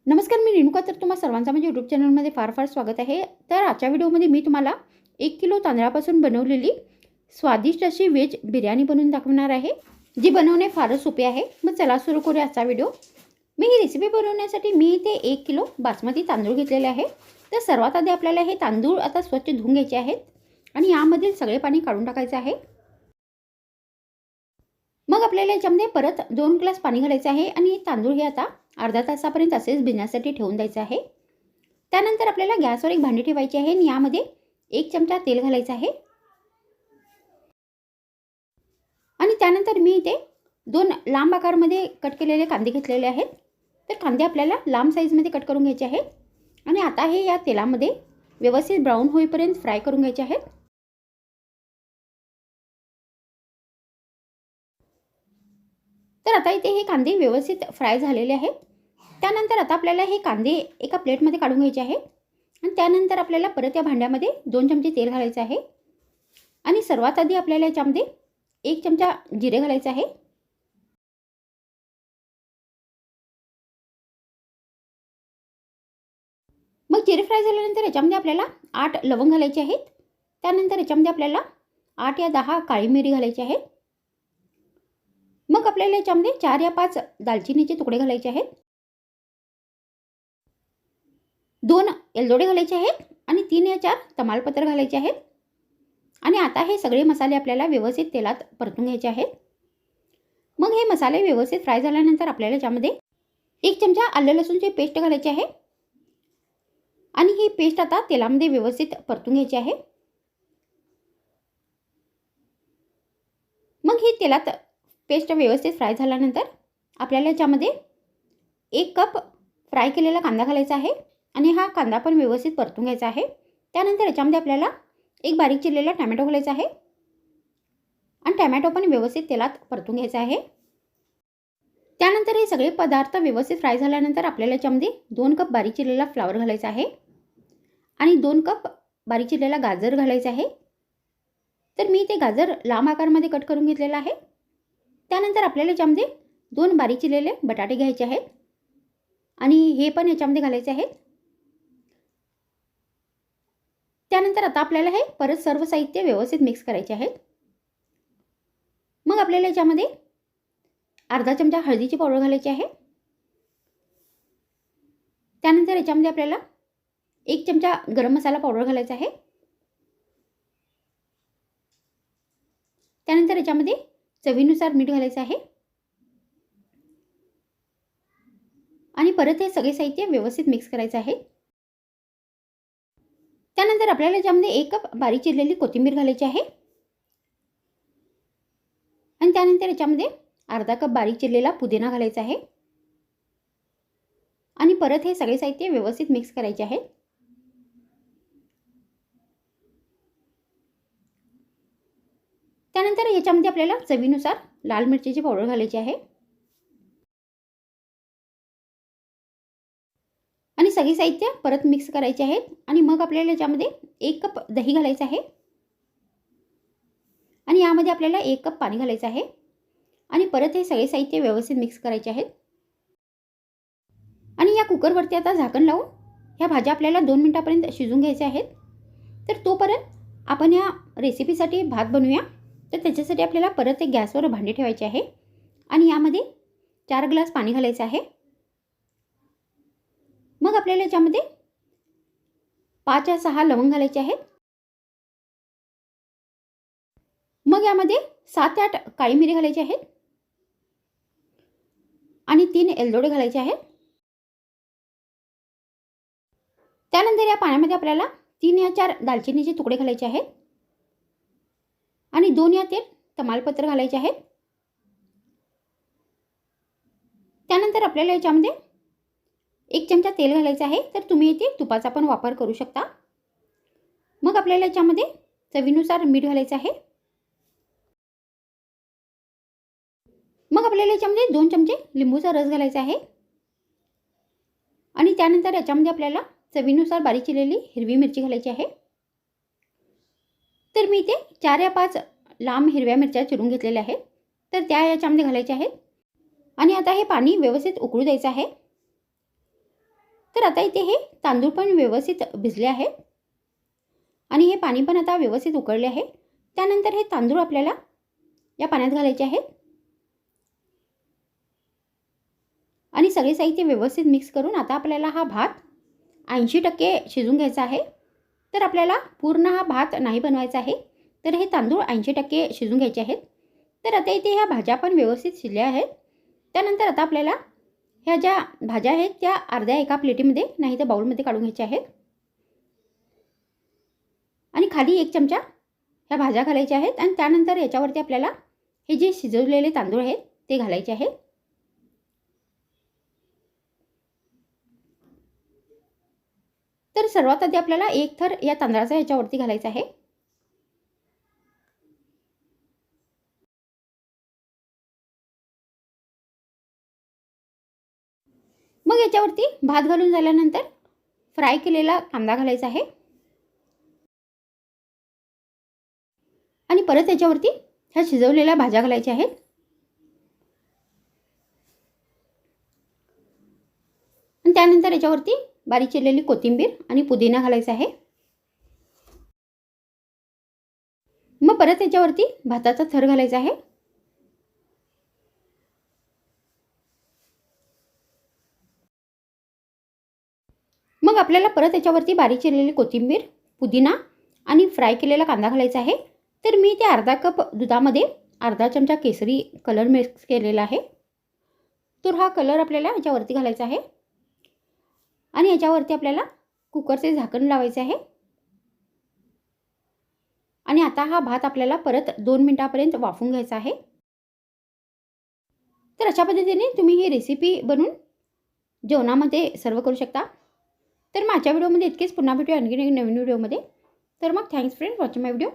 नमस्कार, मी रेणुका. तर तुम्हा सर्वांचं माझ्या यूट्यूब चॅनलमध्ये फार फार स्वागत आहे. तर आजच्या व्हिडिओमध्ये मी तुम्हाला 1 किलो तांदळापासून बनवलेली स्वादिष्ट अशी व्हेज बिर्याणी बनवून दाखवणार आहे, जी बनवणे फारच सोपे आहे. मग चला सुरू करूया आजचा व्हिडिओ. मी ही रेसिपी बनवण्यासाठी मी इथे 1 किलो बासमती तांदूळ घेतलेले आहे. तर सर्वात आधी आपल्याला हे तांदूळ आता स्वच्छ धुवून घ्यायचे आहेत आणि यामधील सगळे पाणी काढून टाकायचे आहे. मग आपल्याला याच्यामध्ये परत 2 ग्लास पाणी घालायचं आहे आणि तांदूळ हे आता अर्धा तासापर्यंत असेच भिजण्यासाठी ठेवून द्यायचं आहे. त्यानंतर आपल्याला गॅसवर एक भांडी ठेवायची आहे आणि यामध्ये 1 चमचा तेल घालायचं आहे आणि त्यानंतर मी इथे 2 लांब आकारमध्ये कट केलेले कांदे घेतलेले आहेत. तर कांदे आपल्याला लांब साईजमध्ये कट करून घ्यायचे आहेत आणि आता हे या तेलामध्ये व्यवस्थित ब्राऊन होईपर्यंत फ्राय करून घ्यायचे आहेत. तर आता इथे हे कांदे व्यवस्थित फ्राय झालेले आहेत. त्यानंतर आता आपल्याला हे कांदे एका प्लेटमध्ये काढून घ्यायचे आहे आणि त्यानंतर आपल्याला परत या भांड्यामध्ये 2 चमचे तेल घालायचं आहे आणि सर्वात आधी आपल्याला याच्यामध्ये 1 चमचा जिरे घालायचं आहे. मग जिरे फ्राय झाल्यानंतर याच्यामध्ये आपल्याला 8 लवंग घालायचे आहेत. त्यानंतर याच्यामध्ये आपल्याला 8 या 10 काळी मिरी घालायची आहे. मग आपल्याला याच्यामध्ये 4 या 5 दालचिनीचे तुकडे घालायचे आहेत. 2 एलदोडे घालायचे आहेत आणि 3 या 4 तमालपत्र घालायचे आहेत. आणि आता हे सगळे मसाले आपल्याला व्यवस्थित तेलात परतून घ्यायचे आहेत. मग हे मसाले व्यवस्थित फ्राय झाल्यानंतर आपल्याला याच्यामध्ये 1 चमचा आलं लसूणची पेस्ट घालायची आहे आणि ही पेस्ट आता तेलामध्ये व्यवस्थित परतून घ्यायची आहे. मग ही तेलात पेस्ट व्यवस्थित फ्राय झाल्यानंतर आपल्याला याच्यामध्ये 1 कप फ्राय केलेला कांदा घालायचा आहे आणि हा कांदा पण व्यवस्थित परतून घ्यायचा आहे. त्यानंतर याच्यामध्ये आपल्याला एक बारीक चिरलेला टोमॅटो घालायचा आहे आणि टोमॅटो पण व्यवस्थित तेलात परतून घ्यायचा आहे. त्यानंतर हे सगळे पदार्थ व्यवस्थित फ्राय झाल्यानंतर आपल्याला याच्यामध्ये 2 कप बारीक चिरलेला फ्लावर घालायचा आहे आणि 2 कप बारीक चिरलेला गाजर घालायचा आहे. तर मी ते गाजर लांब आकारमध्ये कट करून घेतलेला आहे. त्यानंतर आपल्याला याच्यामध्ये 2 बारीक चिरलेले बटाटे घ्यायचे आहेत आणि हे पण याच्यामध्ये घालायचे आहेत. त्यानंतर आता आपल्याला हे परत सर्व साहित्य व्यवस्थित मिक्स करायचे आहेत. मग आपल्याला याच्यामध्ये अर्धा चमचा हळदीची पावडर घालायची आहे. त्यानंतर याच्यामध्ये आपल्याला 1 चमचा गरम मसाला पावडर घालायचा आहे. त्यानंतर याच्यामध्ये चवीनुसार मीठ घालायचं आहे आणि परत हे सगळे साहित्य व्यवस्थित मिक्स करायचं आहे. त्यानंतर आपल्याला याच्यामध्ये 1 कप बारीक चिरलेली कोथिंबीर घालायची आहे आणि त्यानंतर याच्यामध्ये अर्धा कप बारीक चिरलेला पुदिना घालायचा आहे आणि परत हे सगळे साहित्य व्यवस्थित मिक्स करायचे आहे. त्यानंतर याच्यामध्ये आपल्याला चवीनुसार लाल मिरचीची पावडर घालायची आहे आणि सगळे साहित्य परत मिक्स करायचे आहेत आणि मग आपल्याला याच्यामध्ये 1 कप दही घालायचं आहे आणि यामध्ये आपल्याला 1 कप पाणी घालायचं आहे आणि परत हे सगळे साहित्य व्यवस्थित मिक्स करायचे आहेत. आणि या कुकरवरती आता झाकण लावून ह्या भाज्या आपल्याला 2 मिनिटापर्यंत शिजून घ्यायच्या आहेत. तर तोपर्यंत आपण या रेसिपीसाठी भात बनवूया. तर त्याच्यासाठी आपल्याला परत एक गॅसवर भांडी ठेवायची आहे आणि यामध्ये 4 ग्लास पाणी घालायचं आहे. मग आपल्याला याच्यामध्ये 5 या 6 लवंग घालायचे आहेत. मग यामध्ये 7 ते 8 काळी मिरी घालायची आहेत आणि 3 एलदोडे घालायचे आहेत. त्यानंतर या पाण्यामध्ये आपल्याला 3 या 4 दालचिनीचे तुकडे घालायचे आहेत आणि 2 या 3 तमालपत्र घालायचे आहेत. त्यानंतर आपल्याला याच्यामध्ये 1 चमचा तेल घालायचं आहे. तर तुम्ही इथे तुपाचा पण वापर करू शकता. मग आपल्याला याच्यामध्ये चवीनुसार मीठ घालायचं आहे. मग आपल्याला याच्यामध्ये 2 चमचे लिंबूचा रस घालायचा आहे आणि त्यानंतर याच्यामध्ये आपल्याला चवीनुसार बारीक चिरलेली हिरवी मिरची घालायची आहे. तर मी इथे 4 या 5 लांब हिरव्या मिरच्या चिरून घेतलेल्या आहेत. तर त्या याच्यामध्ये घालायच्या आहेत आणि आता हे पाणी व्यवस्थित उकळू द्यायचं आहे. तर आता इथे हे तांदूळ पण व्यवस्थित भिजले आहेत आणि हे पाणी पण आता व्यवस्थित उकळले आहे. त्यानंतर हे तांदूळ आपल्याला या पाण्यात घालायचे आहेत आणि सगळे साहित्य व्यवस्थित मिक्स करून आता आपल्याला हा भात 80% शिजून घ्यायचा आहे. तर आपल्याला पूर्ण हा भात नाही बनवायचा आहे, तर हे तांदूळ 80% शिजून घ्यायचे आहेत. तर आता इथे ह्या भाज्या पण व्यवस्थित शिजल्या आहेत. त्यानंतर आता आपल्याला ह्या ज्या भाज्या आहेत त्या अर्ध्या एका प्लेटीमध्ये नाही तर बाउलमध्ये काढून घ्यायच्या आहेत आणि खाली 1 चमचा ह्या भाज्या घालायच्या आहेत आणि त्यानंतर याच्यावरती आपल्याला हे जे शिजवलेले तांदूळ आहेत ते घालायचे आहेत. तर सर्वात आधी आपल्याला एक थर या तांदळाचा याच्यावरती घालायचा आहे. मग याच्यावरती भात घालून झाल्यानंतर फ्राय केलेला कांदा घालायचा आहे आणि परत याच्यावरती ह्या शिजवलेल्या भाज्या घालायच्या आहेत आणि त्यानंतर याच्यावरती बारीक चिरलेली कोथिंबीर आणि पुदिना घालायचा आहे. मग परत याच्यावरती भाताचा थर घालायचा आहे मग आपल्याला परत याच्यावरती बारीक चिरलेली कोथिंबीर, पुदिना आणि फ्राय केलेला कांदा घालायचा आहे. तर मी ते अर्धा कप दुधामध्ये अर्धा चमचा केसरी कलर मिक्स केलेला आहे. तर हा कलर आपल्याला याच्यावरती घालायचा आहे आणि याच्यावरती आपल्याला कुकरचे झाकण लावायचे आहे आणि आता हा भात आपल्याला परत 2 मिनिटांपर्यंत वाफवून घ्यायचा आहे. तर अशा पद्धतीने तुम्ही ही रेसिपी बनवून जेवणामध्ये सर्व करू शकता. तर माझ्या व्हिडिओमध्ये इतकेच. पुन्हा भेटूया आणखीन एक नवीन व्हिडिओमध्ये. तर मग थँक्स फ्रेंड्स वॉचिंग माय व्हिडिओ.